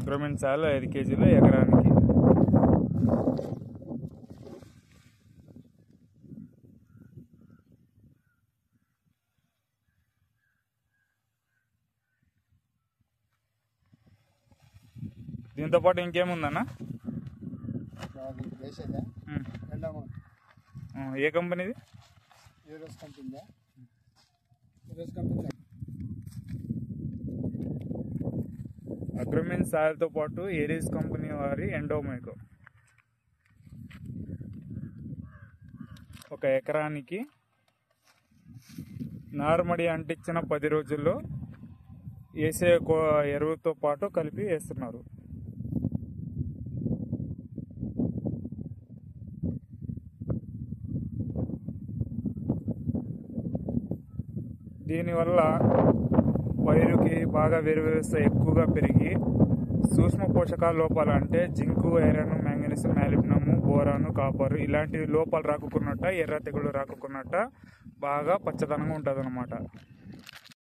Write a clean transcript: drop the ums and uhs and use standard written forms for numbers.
Agromet soil 5 కేజీలు ఎకరానికి. దీంతో పాటు ఇంకేముందన్నా? ఏ కంపెనీది? అగ్రోమెంట్ సాయిల్తో పాటు ఏరీస్ కంపెనీ వారి ఎండోమైకో ఒక ఎకరానికి నారుమడి అంటించిన 10 రోజుల్లో వేసే ఎరువుతో పాటు కలిపి వేస్తున్నారు. దీనివల్ల పైరుకి బాగా వేరు వ్యవస్థ ఎక్కువగా పెరిగి సూక్ష్మ పోషకాల లోపాలు అంటే zinc, iron, manganese, molybdenum, boron, copper ఇలాంటి లోపాలు రాకున్నట్ట, ఎర్ర తెగులు రాకున్నట్ట బాగా పచ్చదనంగా ఉంటుంది అన్నమాట.